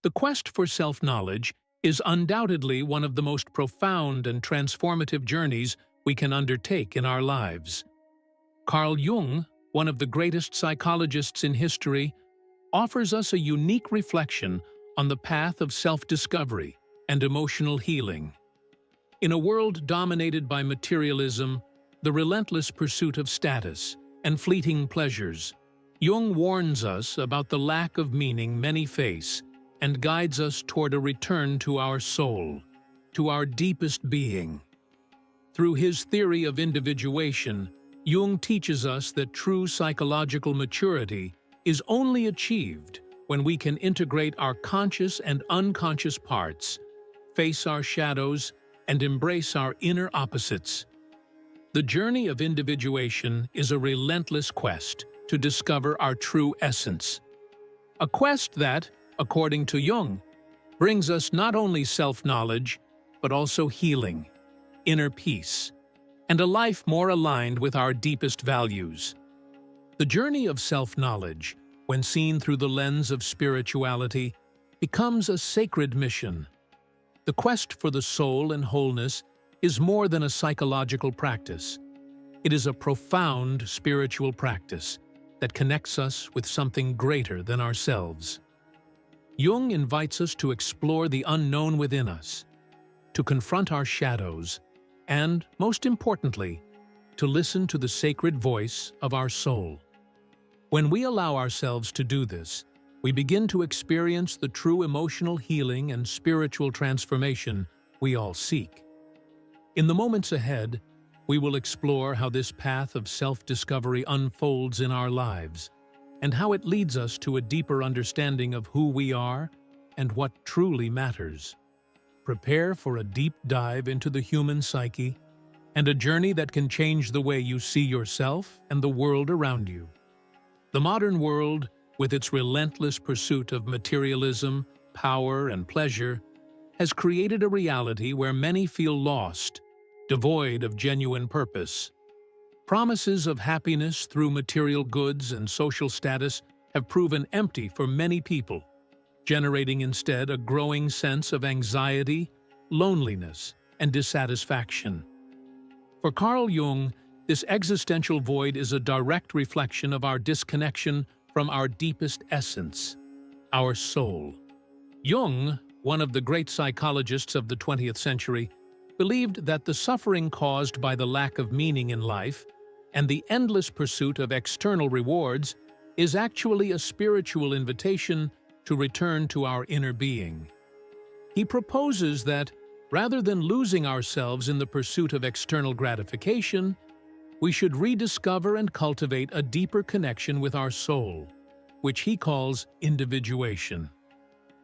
The quest for self-knowledge is undoubtedly one of the most profound and transformative journeys we can undertake in our lives. Carl Jung, one of the greatest psychologists in history, offers us a unique reflection on the path of self-discovery and emotional healing. In a world dominated by materialism, the relentless pursuit of status, and fleeting pleasures, Jung warns us about the lack of meaning many face and guides us toward a return to our soul, to our deepest being. Through his theory of individuation, Jung teaches us that true psychological maturity is only achieved when we can integrate our conscious and unconscious parts, face our shadows, and embrace our inner opposites. The journey of individuation is a relentless quest to discover our true essence. A quest that, according to Jung, brings us not only self-knowledge, but also healing, inner peace, and a life more aligned with our deepest values. The journey of self-knowledge, when seen through the lens of spirituality, becomes a sacred mission. The quest for the soul and wholeness is more than a psychological practice. It is a profound spiritual practice that connects us with something greater than ourselves. Jung invites us to explore the unknown within us, to confront our shadows, and, most importantly, to listen to the sacred voice of our soul. When we allow ourselves to do this, we begin to experience the true emotional healing and spiritual transformation we all seek. In the moments ahead, we will explore how this path of self-discovery unfolds in our lives, and how it leads us to a deeper understanding of who we are and what truly matters. Prepare for a deep dive into the human psyche and a journey that can change the way you see yourself and the world around you. The modern world, with its relentless pursuit of materialism, power, and pleasure, has created a reality where many feel lost, devoid of genuine purpose. Promises of happiness through material goods and social status have proven empty for many people, generating instead a growing sense of anxiety, loneliness, and dissatisfaction. For Carl Jung, this existential void is a direct reflection of our disconnection from our deepest essence, our soul. Jung, one of the great psychologists of the 20th century, believed that the suffering caused by the lack of meaning in life and the endless pursuit of external rewards is actually a spiritual invitation to return to our inner being. He proposes that, rather than losing ourselves in the pursuit of external gratification, we should rediscover and cultivate a deeper connection with our soul, which he calls individuation.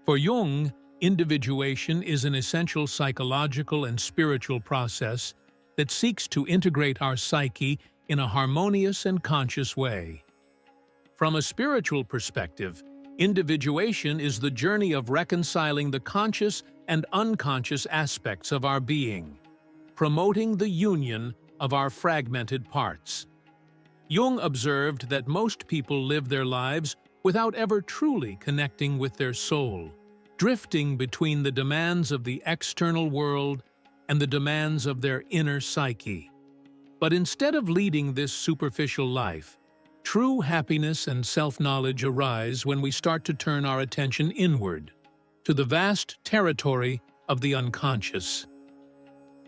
For Jung, individuation is an essential psychological and spiritual process that seeks to integrate our psyche in a harmonious and conscious way. From a spiritual perspective, individuation is the journey of reconciling the conscious and unconscious aspects of our being, promoting the union of our fragmented parts. Jung observed that most people live their lives without ever truly connecting with their soul, drifting between the demands of the external world and the demands of their inner psyche. But instead of leading this superficial life, true happiness and self-knowledge arise when we start to turn our attention inward, to the vast territory of the unconscious.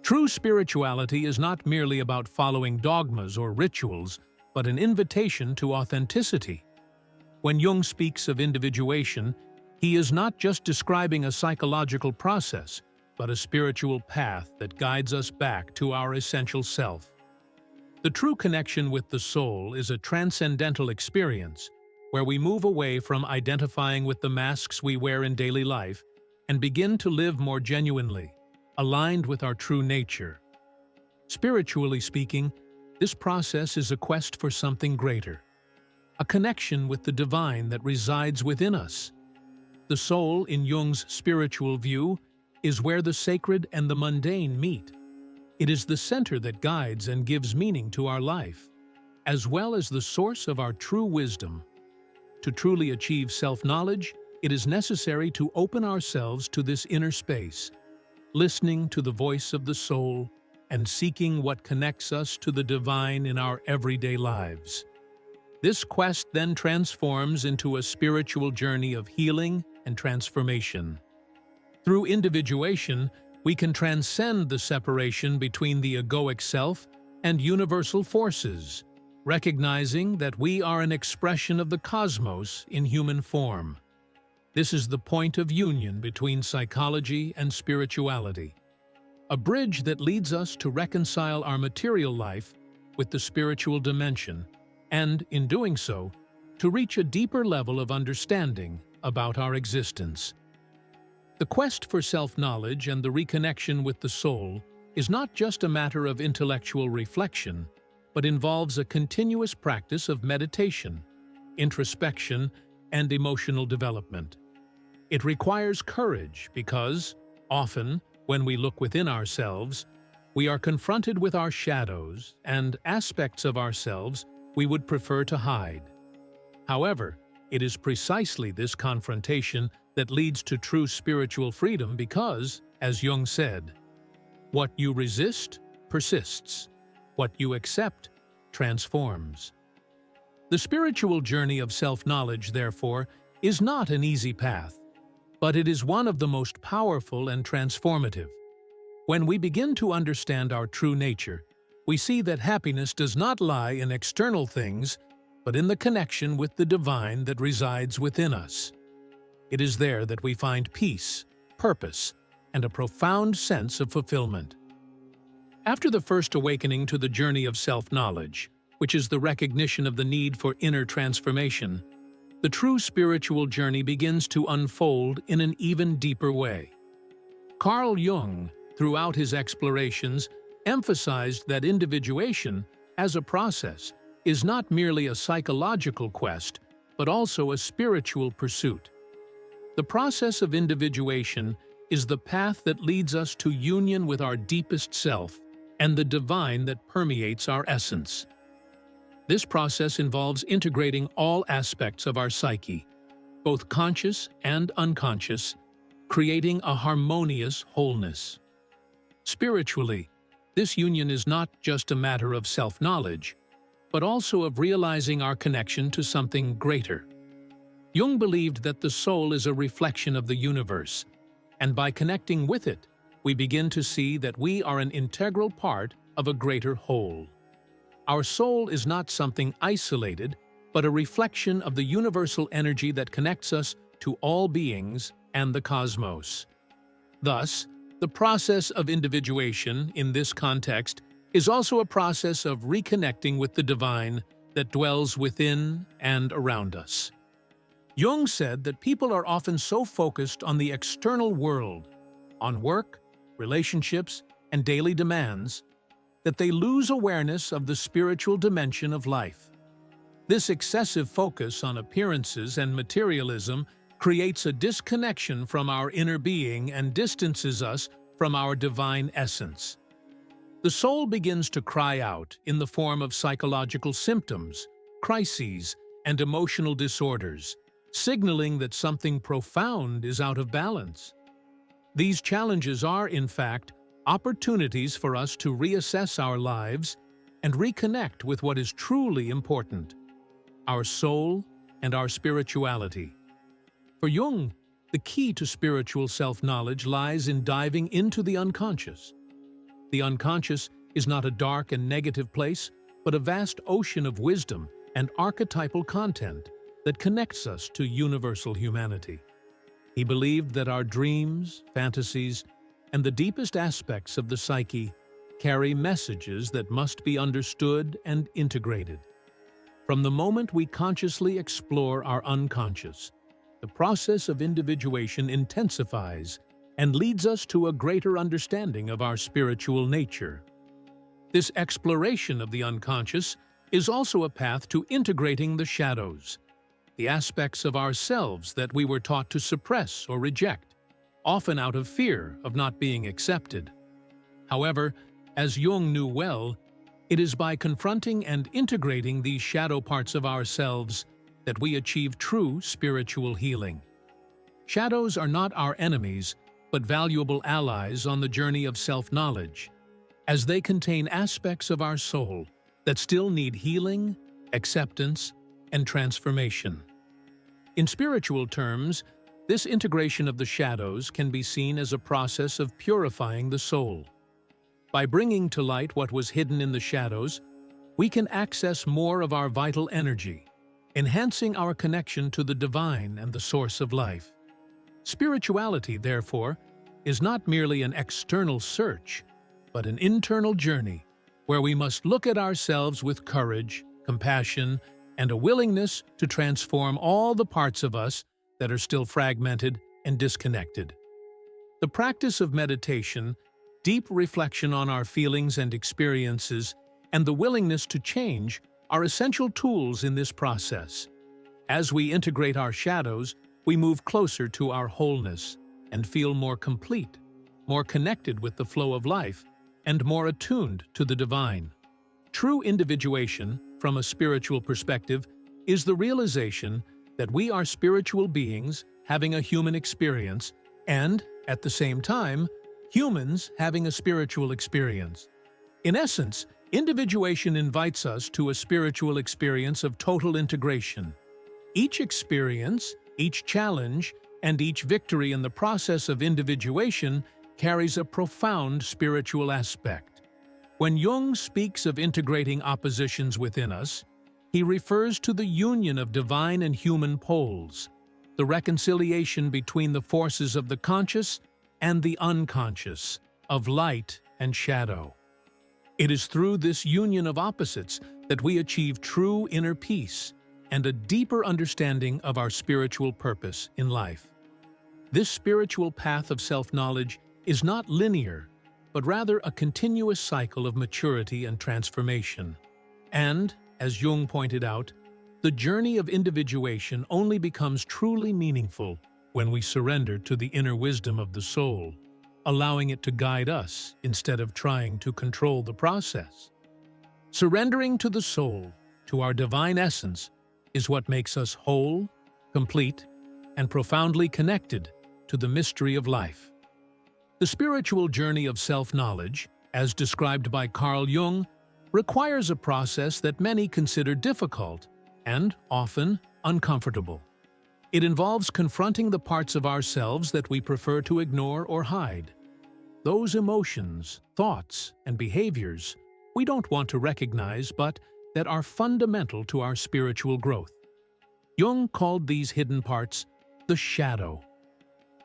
True spirituality is not merely about following dogmas or rituals, but an invitation to authenticity. When Jung speaks of individuation, he is not just describing a psychological process, but a spiritual path that guides us back to our essential self. The true connection with the soul is a transcendental experience where we move away from identifying with the masks we wear in daily life and begin to live more genuinely, aligned with our true nature. Spiritually speaking, this process is a quest for something greater, a connection with the divine that resides within us. The soul, in Jung's spiritual view, is where the sacred and the mundane meet. It is the center that guides and gives meaning to our life, as well as the source of our true wisdom. To truly achieve self-knowledge, it is necessary to open ourselves to this inner space, listening to the voice of the soul and seeking what connects us to the divine in our everyday lives. This quest then transforms into a spiritual journey of healing and transformation. Through individuation, we can transcend the separation between the egoic self and universal forces, recognizing that we are an expression of the cosmos in human form. This is the point of union between psychology and spirituality, a bridge that leads us to reconcile our material life with the spiritual dimension, and, in doing so, to reach a deeper level of understanding about our existence. The quest for self-knowledge and the reconnection with the soul is not just a matter of intellectual reflection, but involves a continuous practice of meditation, introspection, and emotional development. It requires courage because, often, when we look within ourselves, we are confronted with our shadows and aspects of ourselves we would prefer to hide. However, it is precisely this confrontation that leads to true spiritual freedom because, as Jung said, "What you resist persists. What you accept transforms." The spiritual journey of self-knowledge, therefore, is not an easy path, but it is one of the most powerful and transformative. When we begin to understand our true nature, we see that happiness does not lie in external things, but in the connection with the divine that resides within us. It is there that we find peace, purpose, and a profound sense of fulfillment. After the first awakening to the journey of self-knowledge, which is the recognition of the need for inner transformation, the true spiritual journey begins to unfold in an even deeper way. Carl Jung, throughout his explorations, emphasized that individuation, as a process, is not merely a psychological quest, but also a spiritual pursuit. The process of individuation is the path that leads us to union with our deepest self and the divine that permeates our essence. This process involves integrating all aspects of our psyche, both conscious and unconscious, creating a harmonious wholeness. Spiritually, this union is not just a matter of self-knowledge, but also of realizing our connection to something greater. Jung believed that the soul is a reflection of the universe, and by connecting with it, we begin to see that we are an integral part of a greater whole. Our soul is not something isolated, but a reflection of the universal energy that connects us to all beings and the cosmos. Thus, the process of individuation, in this context, is also a process of reconnecting with the divine that dwells within and around us. Jung said that people are often so focused on the external world, on work, relationships, and daily demands, that they lose awareness of the spiritual dimension of life. This excessive focus on appearances and materialism creates a disconnection from our inner being and distances us from our divine essence. The soul begins to cry out in the form of psychological symptoms, crises, and emotional disorders, signaling that something profound is out of balance. These challenges are, in fact, opportunities for us to reassess our lives and reconnect with what is truly important, our soul and our spirituality. For Jung, the key to spiritual self-knowledge lies in diving into the unconscious. The unconscious is not a dark and negative place, but a vast ocean of wisdom and archetypal content that connects us to universal humanity. He believed that our dreams, fantasies, and the deepest aspects of the psyche carry messages that must be understood and integrated. From the moment we consciously explore our unconscious, the process of individuation intensifies and leads us to a greater understanding of our spiritual nature. This exploration of the unconscious is also a path to integrating the shadows, the aspects of ourselves that we were taught to suppress or reject, often out of fear of not being accepted. However, as Jung knew well, it is by confronting and integrating these shadow parts of ourselves that we achieve true spiritual healing. Shadows are not our enemies, but valuable allies on the journey of self-knowledge, as they contain aspects of our soul that still need healing, acceptance, and transformation. In spiritual terms, this integration of the shadows can be seen as a process of purifying the soul. By bringing to light what was hidden in the shadows, we can access more of our vital energy, enhancing our connection to the divine and the source of life. Spirituality, therefore, is not merely an external search, but an internal journey where we must look at ourselves with courage, compassion, and a willingness to transform all the parts of us that are still fragmented and disconnected. The practice of meditation, deep reflection on our feelings and experiences, and the willingness to change are essential tools in this process. As we integrate our shadows, we move closer to our wholeness and feel more complete, more connected with the flow of life, and more attuned to the divine. True individuation, from a spiritual perspective, is the realization that we are spiritual beings having a human experience and, at the same time, humans having a spiritual experience. In essence, individuation invites us to a spiritual experience of total integration. Each experience, each challenge, and each victory in the process of individuation carries a profound spiritual aspect. When Jung speaks of integrating oppositions within us, he refers to the union of divine and human poles, the reconciliation between the forces of the conscious and the unconscious, of light and shadow. It is through this union of opposites that we achieve true inner peace and a deeper understanding of our spiritual purpose in life. This spiritual path of self-knowledge is not linear, but rather a continuous cycle of maturity and transformation. And, as Jung pointed out, the journey of individuation only becomes truly meaningful when we surrender to the inner wisdom of the soul, allowing it to guide us instead of trying to control the process. Surrendering to the soul, to our divine essence, is what makes us whole, complete, and profoundly connected to the mystery of life. The spiritual journey of self-knowledge, as described by Carl Jung, requires a process that many consider difficult and, often, uncomfortable. It involves confronting the parts of ourselves that we prefer to ignore or hide. Those emotions, thoughts, and behaviors we don't want to recognize but that are fundamental to our spiritual growth. Jung called these hidden parts the shadow.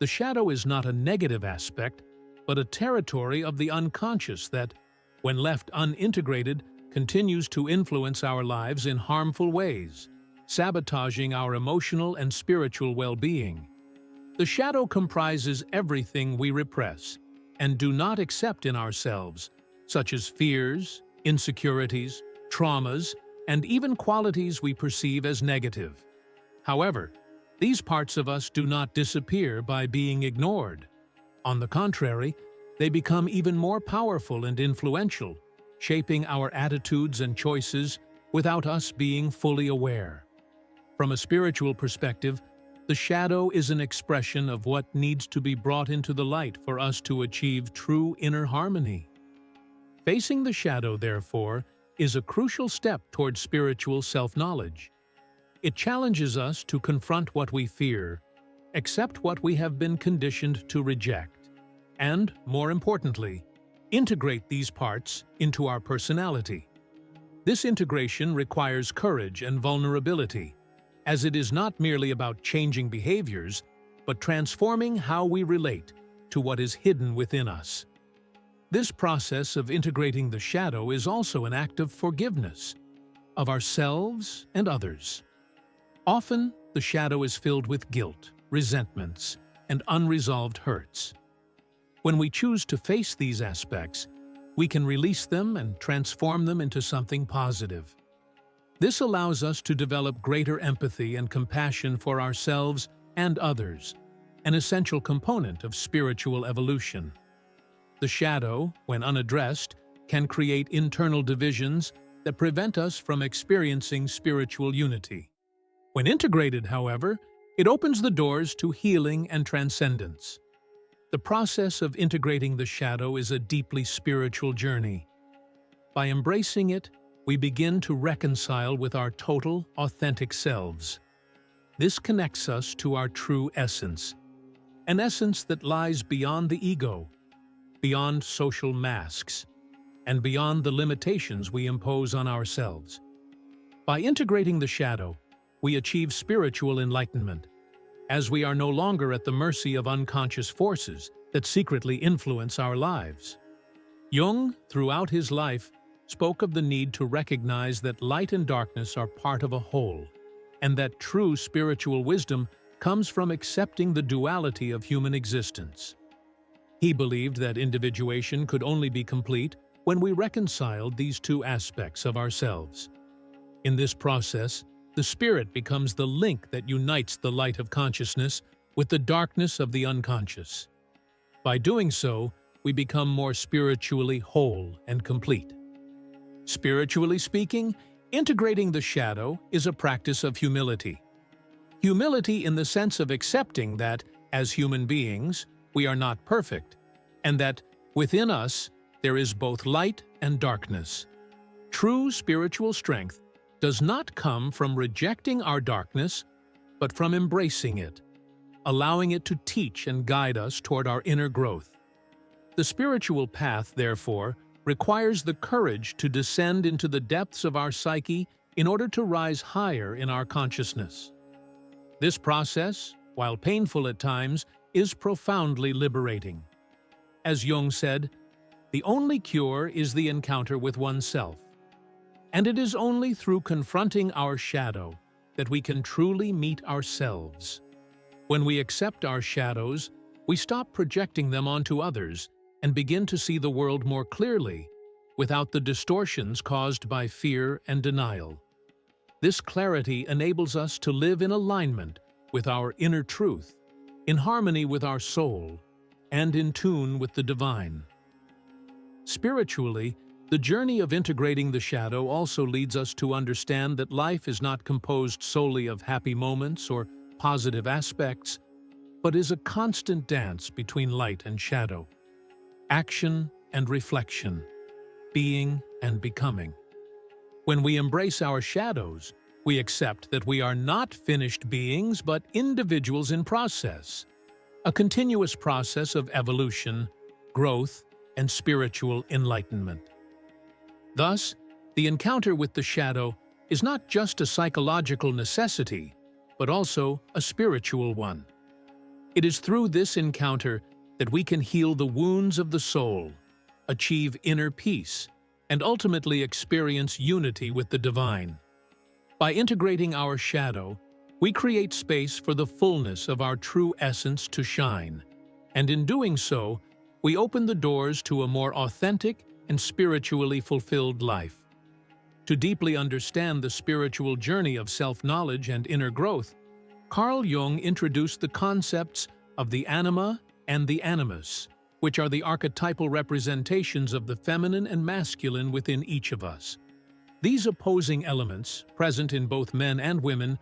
The shadow is not a negative aspect, but a territory of the unconscious that, when left unintegrated, continues to influence our lives in harmful ways, sabotaging our emotional and spiritual well-being. The shadow comprises everything we repress and do not accept in ourselves, such as fears, insecurities, traumas, and even qualities we perceive as negative. However, these parts of us do not disappear by being ignored. On the contrary, they become even more powerful and influential, shaping our attitudes and choices without us being fully aware. From a spiritual perspective, the shadow is an expression of what needs to be brought into the light for us to achieve true inner harmony. Facing the shadow, therefore, is a crucial step toward spiritual self-knowledge. It challenges us to confront what we fear, accept what we have been conditioned to reject, and, more importantly, integrate these parts into our personality. This integration requires courage and vulnerability, as it is not merely about changing behaviors, but transforming how we relate to what is hidden within us. This process of integrating the shadow is also an act of forgiveness, of ourselves and others. Often, the shadow is filled with guilt, resentments, and unresolved hurts. When we choose to face these aspects, we can release them and transform them into something positive. This allows us to develop greater empathy and compassion for ourselves and others, an essential component of spiritual evolution. The shadow, when unaddressed, can create internal divisions that prevent us from experiencing spiritual unity. When integrated, however, It opens the doors to healing and transcendence. The process of integrating the shadow is a deeply spiritual journey. By embracing it, we begin to reconcile with our total, authentic selves. This connects us to our true essence, an essence that lies beyond the ego, beyond social masks, and beyond the limitations we impose on ourselves. By integrating the shadow, we achieve spiritual enlightenment, as we are no longer at the mercy of unconscious forces that secretly influence our lives. Jung, throughout his life, spoke of the need to recognize that light and darkness are part of a whole, and that true spiritual wisdom comes from accepting the duality of human existence. He believed that individuation could only be complete when we reconciled these two aspects of ourselves. In this process, the spirit becomes the link that unites the light of consciousness with the darkness of the unconscious. By doing so, we become more spiritually whole and complete. Spiritually speaking, integrating the shadow is a practice of humility. Humility in the sense of accepting that, as human beings, we are not perfect, and that within us there is both light and darkness. True spiritual strength does not come from rejecting our darkness, but from embracing it, allowing it to teach and guide us toward our inner growth. The spiritual path, therefore, requires the courage to descend into the depths of our psyche in order to rise higher in our consciousness. This process, while painful at times, is profoundly liberating. As Jung said, "The only cure is the encounter with oneself." And it is only through confronting our shadow that we can truly meet ourselves. When we accept our shadows, we stop projecting them onto others and begin to see the world more clearly, without the distortions caused by fear and denial. This clarity enables us to live in alignment with our inner truth, in harmony with our soul, and in tune with the divine. Spiritually, the journey of integrating the shadow also leads us to understand that life is not composed solely of happy moments or positive aspects, but is a constant dance between light and shadow, action and reflection, being and becoming. When we embrace our shadows, we accept that we are not finished beings but individuals in process, a continuous process of evolution, growth, and spiritual enlightenment. Thus, the encounter with the shadow is not just a psychological necessity, but also a spiritual one. It is through this encounter that we can heal the wounds of the soul, achieve inner peace, and ultimately experience unity with the divine. By integrating our shadow, we create space for the fullness of our true essence to shine, and in doing so, we open the doors to a more authentic and spiritually fulfilled life. To deeply understand the spiritual journey of self-knowledge and inner growth, Carl Jung introduced the concepts of the anima and the animus, which are the archetypal representations of the feminine and masculine within each of us. These opposing elements, present in both men and women,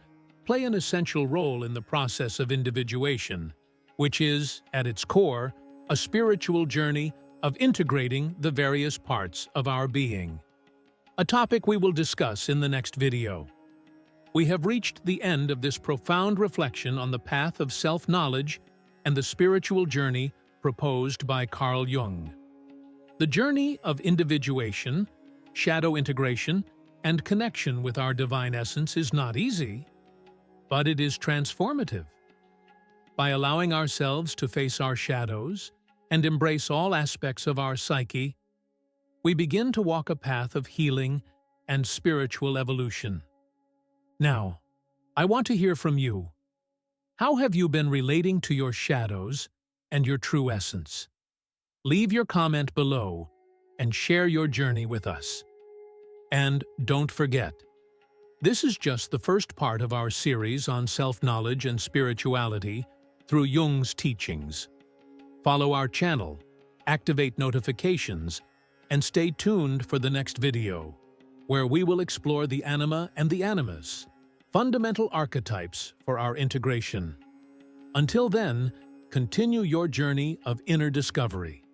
play an essential role in the process of individuation, which is, at its core, a spiritual journey of integrating the various parts of our being. A topic we will discuss in the next video. We have reached the end of this profound reflection on the path of self-knowledge and the spiritual journey proposed by Carl Jung. The journey of individuation, shadow integration, and connection with our divine essence is not easy, but it is transformative. By allowing ourselves to face our shadows and embrace all aspects of our psyche, we begin to walk a path of healing and spiritual evolution. Now, I want to hear from you. How have you been relating to your shadows and your true essence? Leave your comment below and share your journey with us. And don't forget, this is just the first part of our series on self-knowledge and spirituality through Jung's teachings. Follow our channel, activate notifications, and stay tuned for the next video, where we will explore the anima and the animus, fundamental archetypes for our integration. Until then, continue your journey of inner discovery.